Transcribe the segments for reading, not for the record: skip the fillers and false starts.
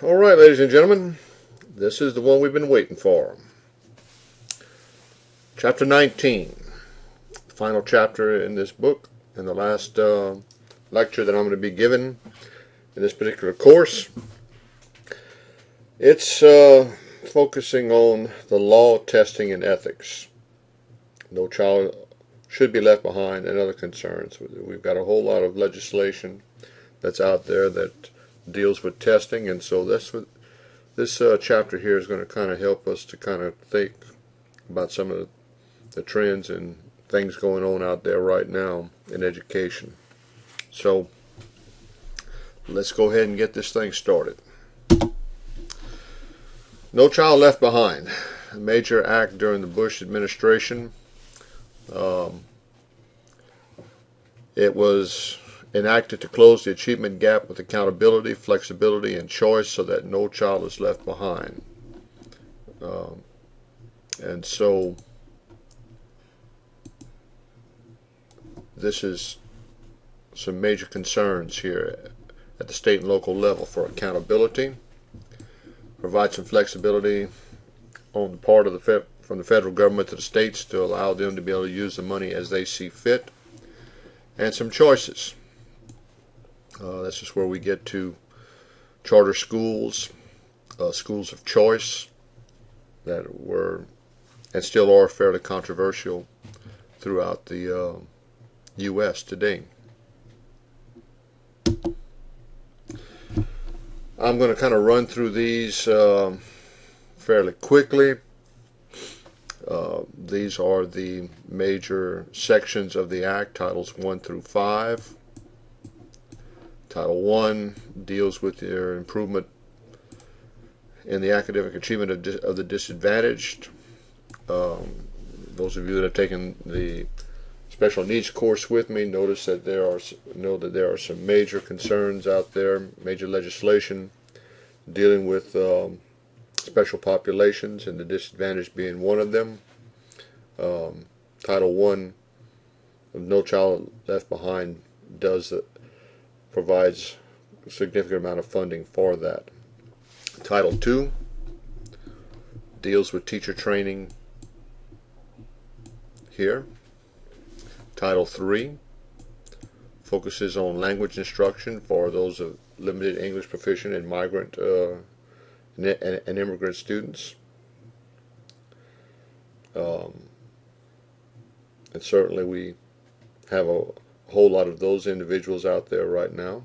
Alright, ladies and gentlemen, this is the one we've been waiting for. Chapter 19, the final chapter in this book, and the last lecture that I'm going to be giving in this particular course. It's focusing on the law, testing, and ethics. No child should be left behind, and other concerns. We've got a whole lot of legislation that's out there that deals with testing, and so this chapter here is going to kind of help us to kind of think about some of the trends and things going on out there right now in education. So let's go ahead and get this thing started. No Child Left Behind, a major act during the Bush administration. It was enacted to close the achievement gap with accountability, flexibility, and choice so that no child is left behind. And so this is some major concerns here at the state and local level for accountability, provide some flexibility on the part of from the federal government to the states to allow them to be able to use the money as they see fit, and some choices. This is where we get to charter schools, schools of choice that were and still are fairly controversial throughout the U.S. today. I'm going to kind of run through these fairly quickly. These are the major sections of the Act, Titles 1 through 5. Title 1 deals with their improvement in the academic achievement of the disadvantaged. Those of you that have taken the special needs course with me know that there are some major concerns out there, major legislation dealing with special populations, and the disadvantaged being one of them. Title 1 of No Child Left Behind provides a significant amount of funding for that. Title 2 deals with teacher training here. Title 3 focuses on language instruction for those of limited English proficient and migrant and immigrant students. And certainly we have a whole lot of those individuals out there right now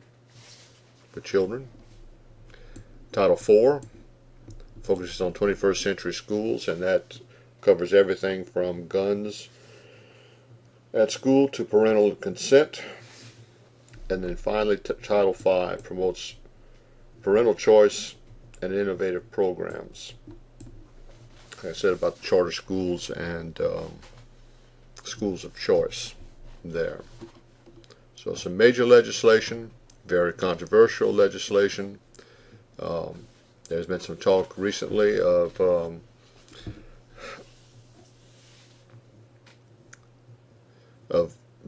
for children. Title 4 focuses on 21st century schools, and that covers everything from guns at school to parental consent. And then finally, Title 5 promotes parental choice and innovative programs. Like I said about the charter schools and schools of choice there. So some major legislation, very controversial legislation. There's been some talk recently of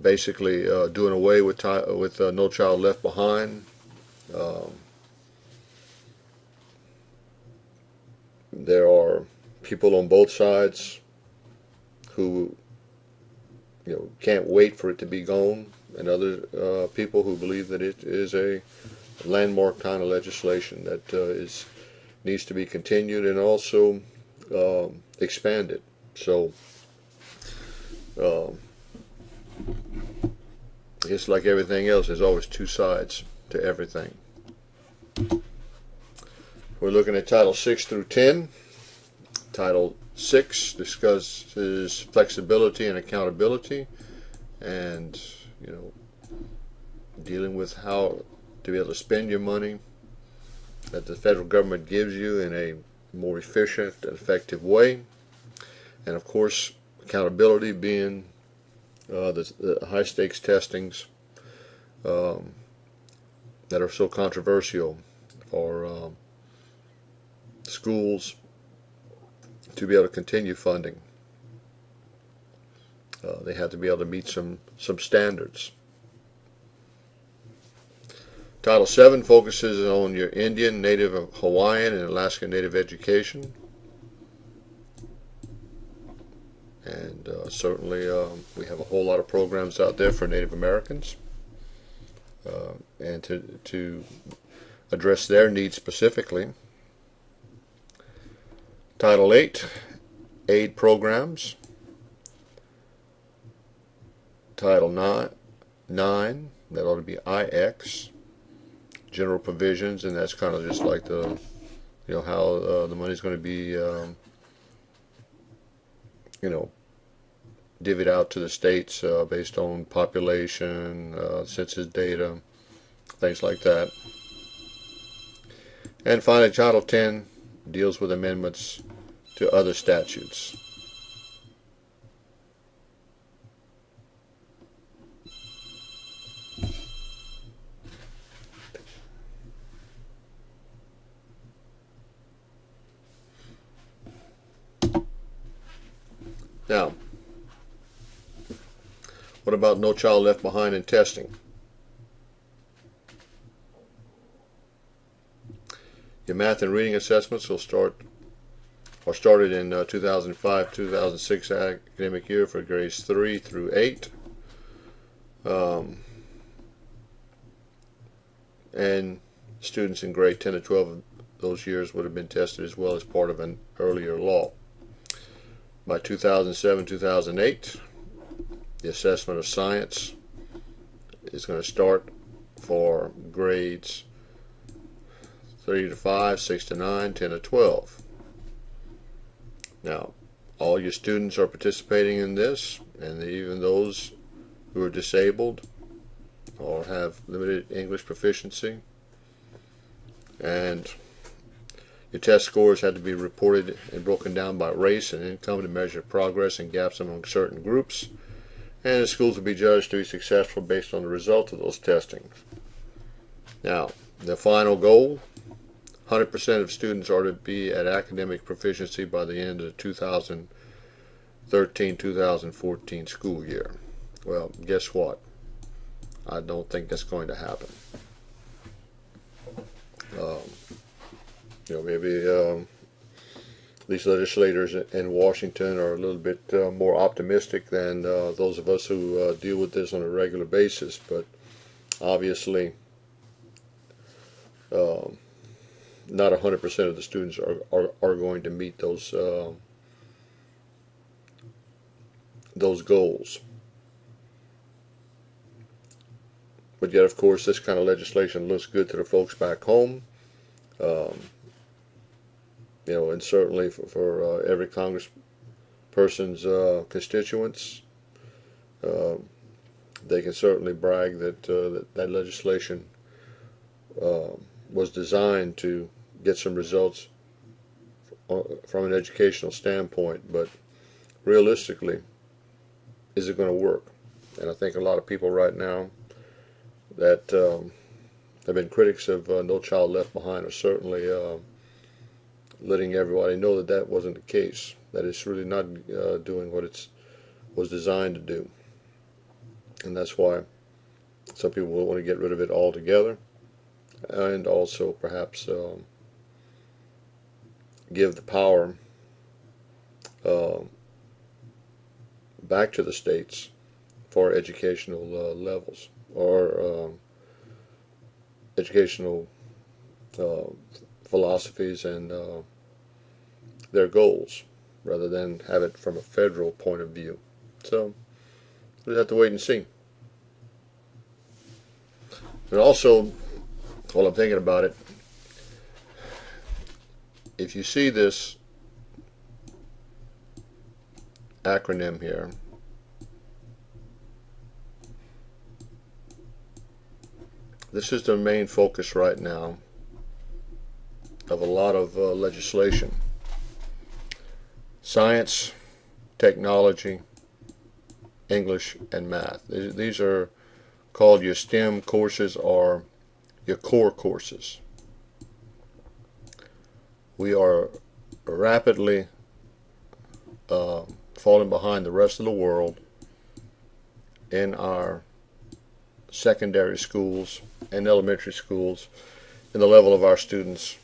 basically doing away with No Child Left Behind. There are people on both sides who can't wait for it to be gone, and other people who believe that it is a landmark kind of legislation that needs to be continued and also expanded. So it's like everything else, there's always two sides to everything. We're looking at Title 6 through 10. Title 6 discusses flexibility and accountability, and dealing with how to be able to spend your money that the federal government gives you in a more efficient and effective way. And of course, accountability being the high stakes testings that are so controversial for schools to be able to continue funding. They have to be able to meet some standards. Title 7 focuses on your Indian, Native Hawaiian, and Alaska Native education. And certainly we have a whole lot of programs out there for Native Americans. And to address their needs specifically. Title 8, aid programs. Title 9, that ought to be IX, general provisions, and that's kind of just like the, how the money's going to be, divvied out to the states based on population, census data, things like that. And finally, Title 10 deals with amendments to other statutes. Now, what about No Child Left Behind in testing? Your math and reading assessments will started in 2005-2006 academic year for grades 3 through 8. And students in grade 10 to 12 of those years would have been tested as well as part of an earlier law. By 2007-2008, the assessment of science is going to start for grades 3 to 5, 6 to 9, 10 to 12. Now, all your students are participating in this, and even those who are disabled or have limited English proficiency. And your test scores had to be reported and broken down by race and income to measure progress and gaps among certain groups. And the schools will be judged to be successful based on the result of those testings. Now, the final goal, 100% of students are to be at academic proficiency by the end of the 2013-2014 school year. Well, guess what? I don't think that's going to happen. Maybe these legislators in Washington are a little bit more optimistic than those of us who deal with this on a regular basis, but obviously not 100% of the students are going to meet those goals. But yet, of course, this kind of legislation looks good to the folks back home. And certainly for every congressperson's constituents, they can certainly brag that that legislation was designed to get some results from an educational standpoint. But realistically, is it going to work? And I think a lot of people right now that have been critics of No Child Left Behind are certainly letting everybody know that that wasn't the case, that it's really not doing what it was designed to do. And that's why some people will want to get rid of it altogether, and also perhaps give the power back to the states for educational levels, or educational philosophies and their goals, rather than have it from a federal point of view. So we'll have to wait and see. But also, while I'm thinking about it, if you see this acronym here, this is the main focus right now of a lot of legislation. Science, technology, English, and math. These are called your STEM courses, or your core courses. We are rapidly falling behind the rest of the world in our secondary schools and elementary schools in the level of our students'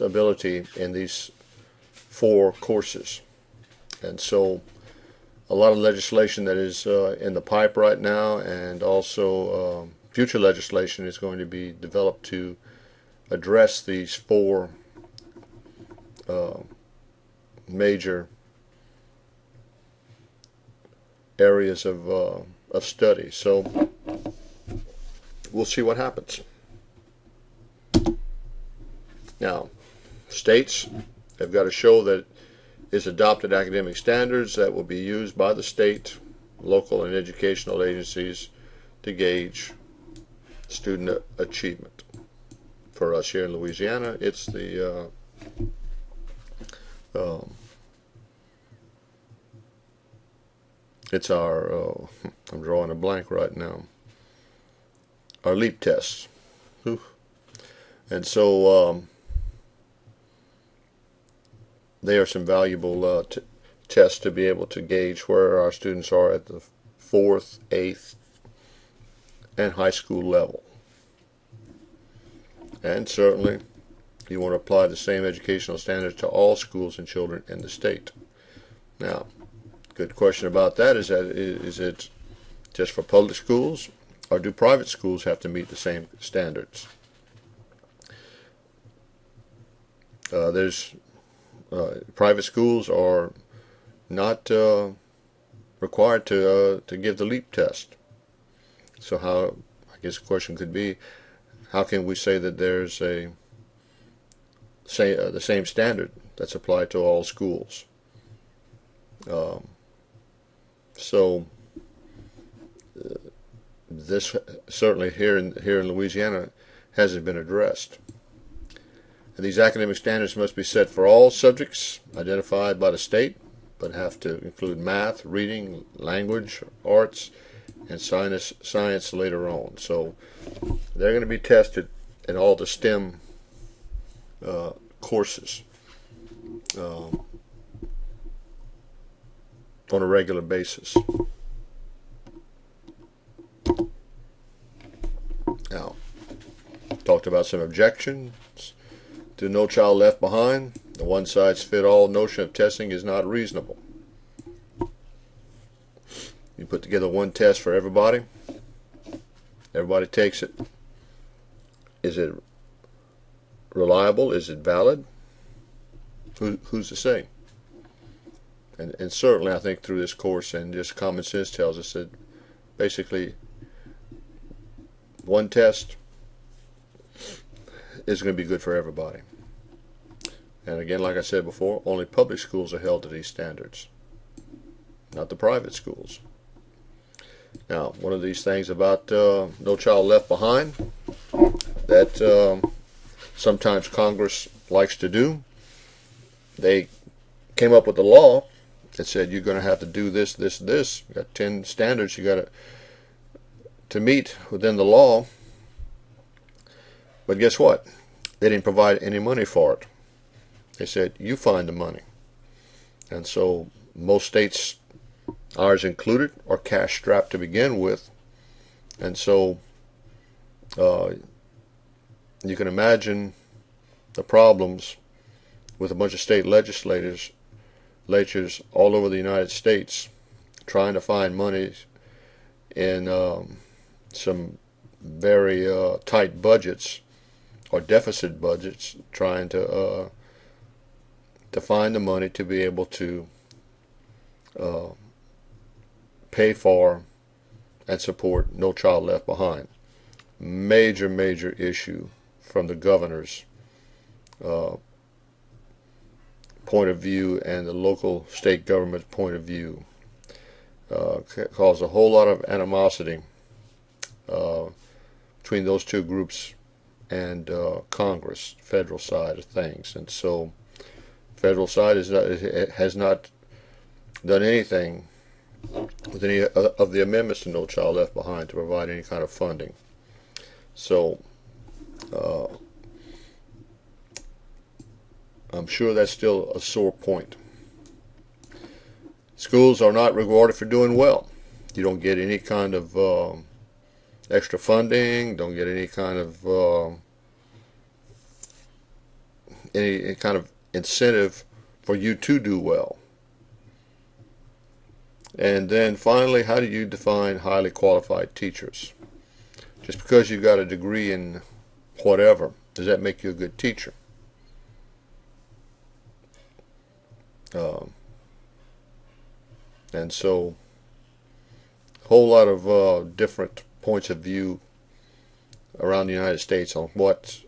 ability in these 4 courses. And so a lot of legislation that is in the pipe right now, and also future legislation is going to be developed to address these 4 major areas of study. So we'll see what happens. Now, states have got to show that it's adopted academic standards that will be used by the state, local, and educational agencies to gauge student achievement. For us here in Louisiana, it's the it's our I'm drawing a blank right now, our LEAP tests. And so they are some valuable tests to be able to gauge where our students are at the 4th, 8th, and high school level. And certainly you want to apply the same educational standards to all schools and children in the state. Now, good question about that is it just for public schools, or do private schools have to meet the same standards? Private schools are not required to give the LEAP test. So how, I guess the question could be, how can we say that there's the same standard that's applied to all schools? So this certainly here in Louisiana hasn't been addressed. And these academic standards must be set for all subjects identified by the state, but have to include math, reading, language, arts, and science later on. So they're going to be tested in all the STEM courses on a regular basis. Now, talked about some objections to No Child Left Behind. The one-size-fits-all notion of testing is not reasonable. You put together one test for everybody. Everybody takes it. Is it reliable? Is it valid? Who's to say? And certainly I think through this course, and just common sense tells us that basically one test is going to be good for everybody. And again, like I said before, only public schools are held to these standards, not the private schools. Now, one of these things about No Child Left Behind that sometimes Congress likes to do, they came up with a law that said you're going to have to do this, this, this. You got 10 standards you got to meet within the law. But guess what? They didn't provide any money for it. They said, you find the money. And so most states, ours included, are cash strapped to begin with. And so you can imagine the problems with a bunch of state legislatures all over the United States trying to find money in some very tight budgets or deficit budgets, trying to find the money to be able to pay for and support No Child Left Behind. Major, major issue from the governor's point of view and the local state government's point of view. Caused a whole lot of animosity between those two groups and Congress, federal side of things. And so federal side has not done anything with any of the amendments to No Child Left Behind to provide any kind of funding. So I'm sure that's still a sore point. Schools are not rewarded for doing well. You don't get any kind of extra funding, don't get any kind of incentive for you to do well. And then finally, how do you define highly qualified teachers? Just because you got a degree in whatever, does that make you a good teacher? And so a whole lot of different points of view around the United States on what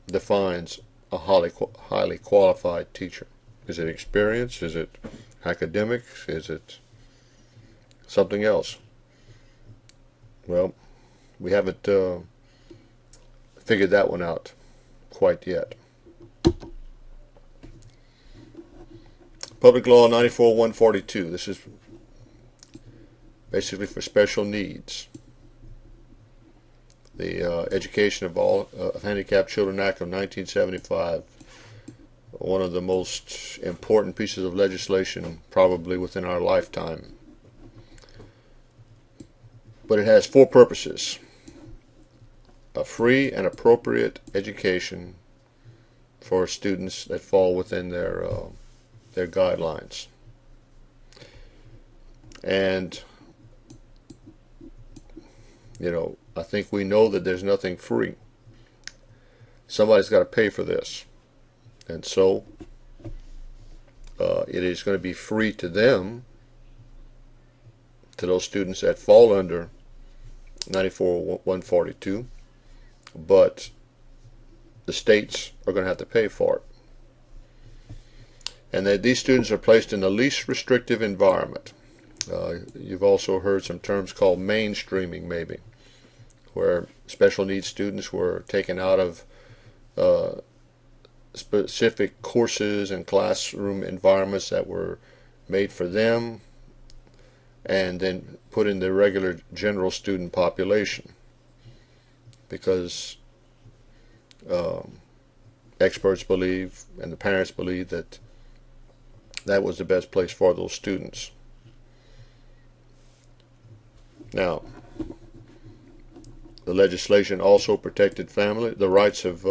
defines a highly qualified teacher. Is it experience? Is it academics? Is it something else? Well, we haven't figured that one out quite yet. Public Law 94-142. This is basically for special needs. The Education of All Handicapped Children Act of 1975. One of the most important pieces of legislation probably within our lifetime. But it has four purposes: a free and appropriate education for students that fall within their guidelines. And I think we know that there's nothing free. Somebody's got to pay for this. And so it is going to be free to them, to those students that fall under 94-142, but the states are going to have to pay for it. And that these students are placed in the least restrictive environment. You've also heard some terms called mainstreaming, maybe, where special needs students were taken out of specific courses and classroom environments that were made for them and then put in the regular general student population, because experts believe and the parents believe that that was the best place for those students. Now, the legislation also protected the rights of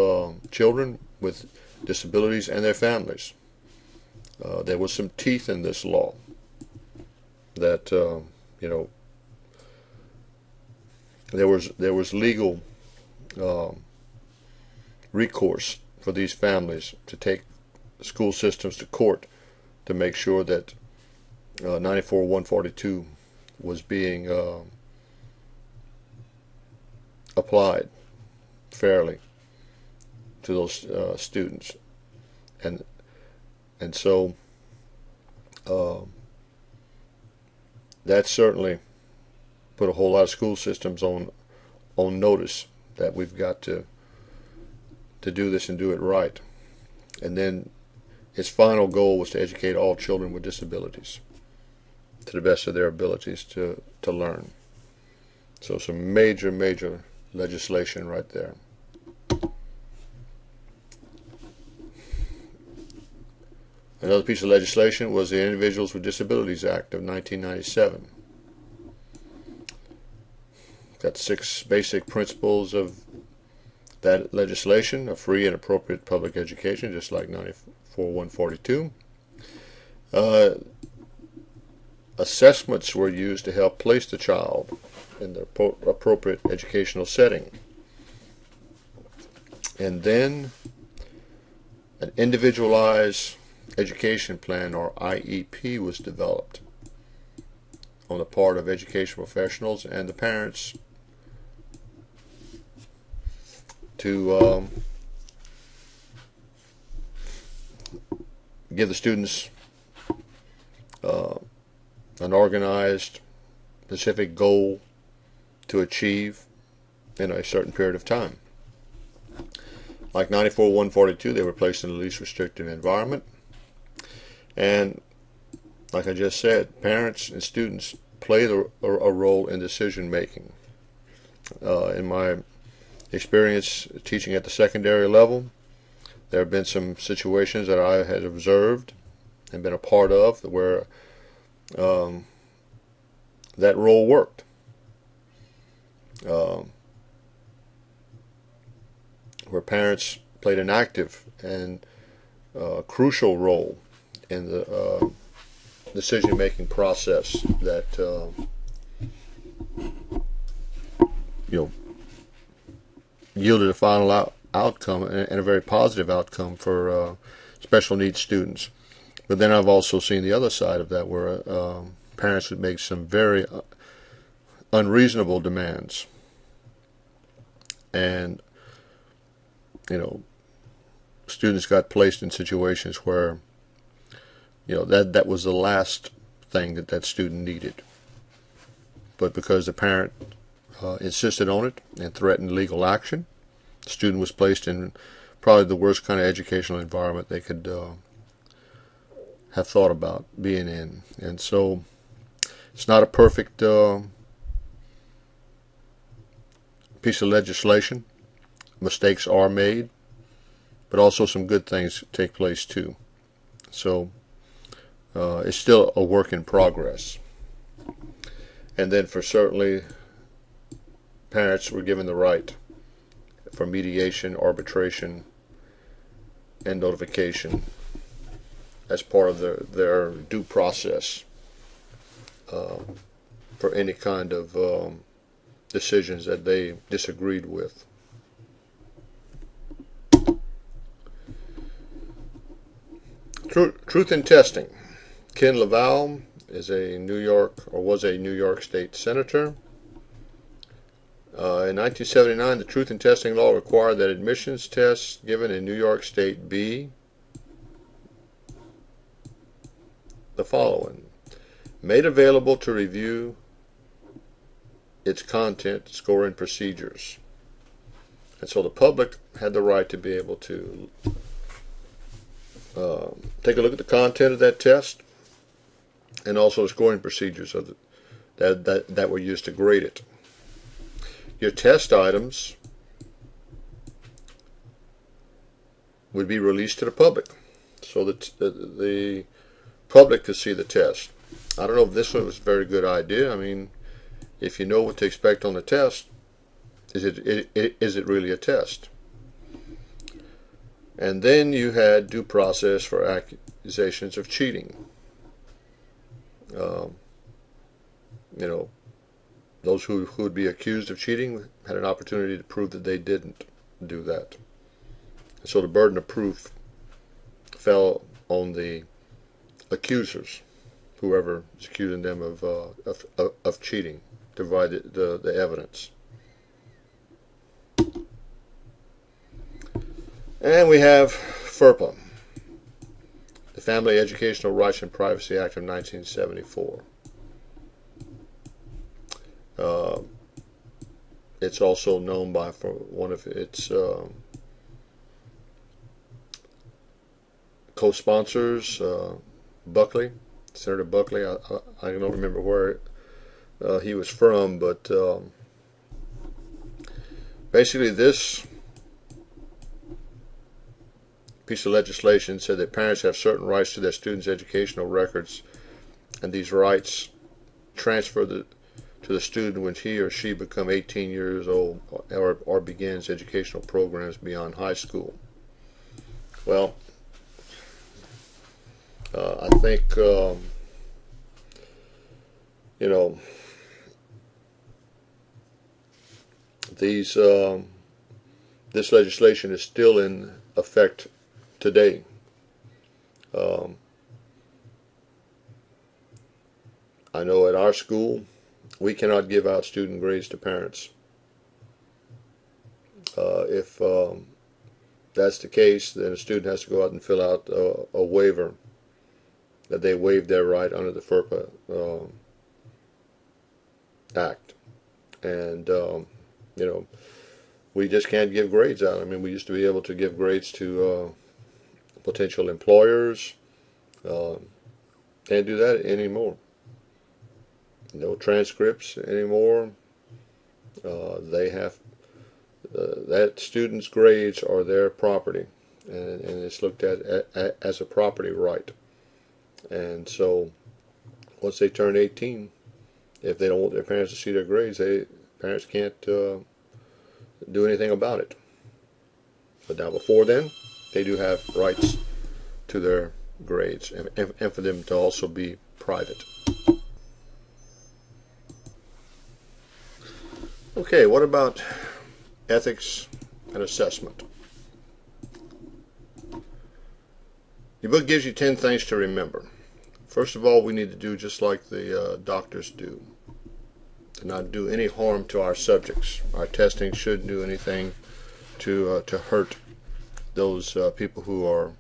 children with disabilities and their families. There was some teeth in this law that there was legal recourse for these families to take school systems to court to make sure that 94-142 was being applied fairly to those students, and so that certainly put a whole lot of school systems on notice that we've got to do this and do it right. And then its final goal was to educate all children with disabilities to the best of their abilities to learn. So some major legislation right there. Another piece of legislation was the Individuals with Disabilities Act of 1997. Got 6 basic principles of that legislation: a free and appropriate public education, just like 94-142. Assessments were used to help place the child in the appropriate educational setting. And then an individualized education plan, or IEP, was developed on the part of educational professionals and the parents to give the students an organized, specific goal to achieve in a certain period of time. Like 94-142, they were placed in the least restrictive environment. And like I just said, parents and students play a role in decision making. In my experience teaching at the secondary level, there have been some situations that I had observed and been a part of where that role worked. uh, where parents played an active and crucial role in the decision-making process that you know yielded a final outcome and a very positive outcome for special needs students. But then I've also seen the other side of that, where parents would make some very unreasonable demands, and students got placed in situations where that was the last thing that student needed. But because the parent insisted on it and threatened legal action, the student was placed in probably the worst kind of educational environment they could have thought about being in. And so it's not a perfect piece of legislation. Mistakes are made, but also some good things take place too. So it's still a work in progress. And then for certainly, parents were given the right for mediation, arbitration, and notification as part of their due process for any kind of decisions that they disagreed with. Truth in testing. Ken LeVrier is was a New York State Senator. In 1979, the Truth in Testing law required that admissions tests given in New York State be the following: made available to review its content, scoring procedures. And so the public had the right to be able to take a look at the content of that test, and also the scoring procedures of that were used to grade it. Your test items would be released to the public, so that the public could see the test. I don't know if this one was a very good idea. I mean, if you know what to expect on the test, is it really a test? And then you had due process for accusations of cheating. Those who would be accused of cheating had an opportunity to prove that they didn't do that. So the burden of proof fell on the accusers, whoever is accusing them of cheating, to provide the evidence. And we have FERPA, the Family Educational Rights and Privacy Act of 1974. It's also known for one of its co-sponsors, Buckley, Senator Buckley. I don't remember where he was from, but basically this piece of legislation said that parents have certain rights to their students' educational records, and these rights transfer to the student when he or she become 18 years old or begins educational programs beyond high school. Well, I think this legislation is still in effect today. I know at our school we cannot give out student grades to parents. If that's the case, then a student has to go out and fill out a waiver that they waived their right under the FERPA Act. And we just can't give grades out. I mean, we used to be able to give grades to potential employers. Can't do that anymore. No transcripts anymore. They have that student's grades are their property, and it's looked at as a property right. And so once they turn 18, if they don't want their parents to see their grades, they Parents can't do anything about it. But now before then, they do have rights to their grades, and for them to also be private. Okay, what about ethics and assessment? The book gives you 10 things to remember. First of all, we need to do just like the doctors do, to not do any harm to our subjects. Our testing shouldn't do anything to hurt those people who are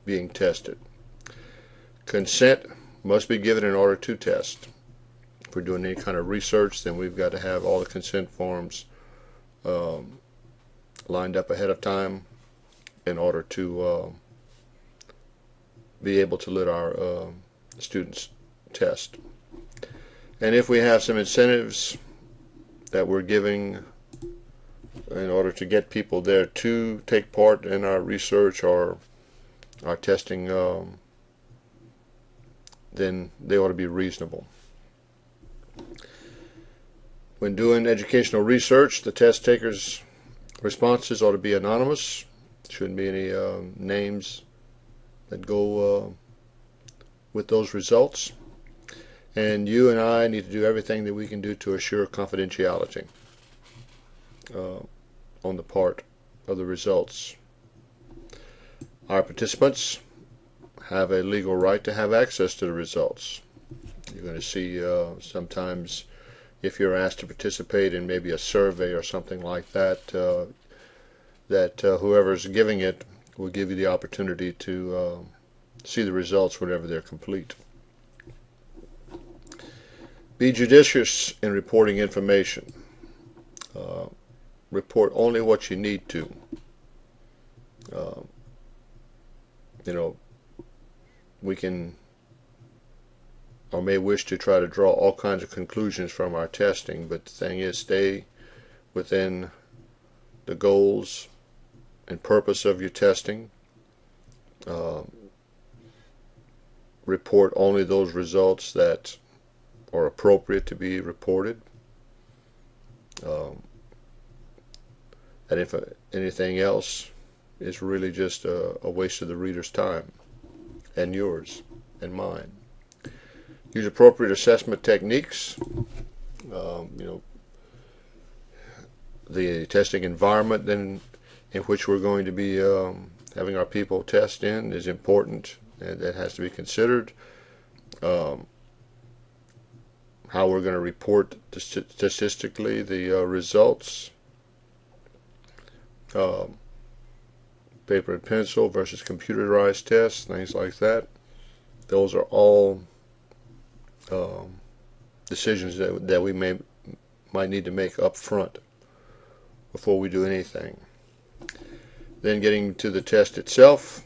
being tested. Consent must be given in order to test. If we're doing any kind of research, then we've got to have all the consent forms lined up ahead of time in order to be able to let our students test. And if we have some incentives that we're giving in order to get people there to take part in our research or our testing, then they ought to be reasonable. When doing educational research, the test takers' responses ought to be anonymous. Shouldn't be any names that go with those results. And you and I need to do everything that we can do to assure confidentiality on the part of the results. Our participants have a legal right to have access to the results. You're going to see sometimes, if you're asked to participate in maybe a survey or something like that, that whoever's giving it will give you the opportunity to see the results whenever they're complete. Be judicious in reporting information. Report only what you need to. We can or may wish to try to draw all kinds of conclusions from our testing, but the thing is, stay within the goals and purpose of your testing. Report only those results that are appropriate to be reported. And if anything else is really just a waste of the reader's time and yours and mine. Use appropriate assessment techniques. The testing environment then in which we're going to be having our people test in is important, and that has to be considered. How we're going to report statistically the results. Paper and pencil versus computerized tests, things like that. Those are all decisions that we might need to make up front before we do anything. Then getting to the test itself,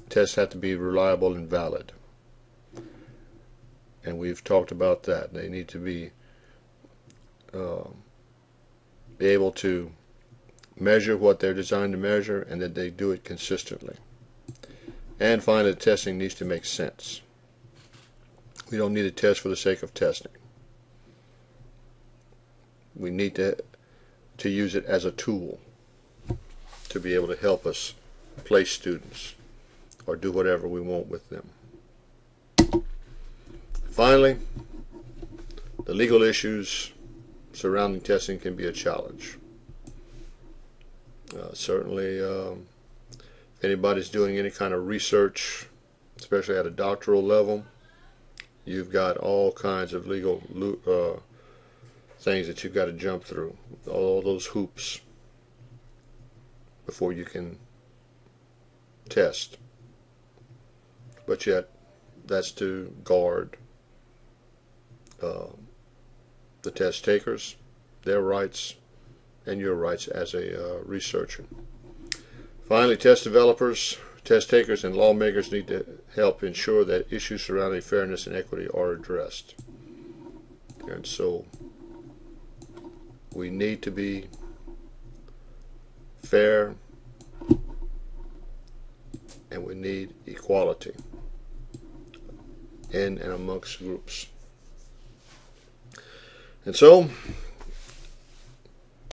tests have to be reliable and valid. And we've talked about that. They need to be able to measure what they're designed to measure, and that they do it consistently. And finally, the testing needs to make sense. We don't need a test for the sake of testing. We need to use it as a tool to be able to help us place students or do whatever we want with them. Finally, the legal issues surrounding testing can be a challenge. Certainly, if anybody's doing any kind of research, especially at a doctoral level, you've got all kinds of legal things that you've got to jump through, all those hoops before you can test. But yet, that's to guard the test takers, their rights, and your rights as a researcher. Finally, test developers, test takers, and lawmakers need to help ensure that issues surrounding fairness and equity are addressed. And so we need to be fair, and we need equality in and amongst groups. And so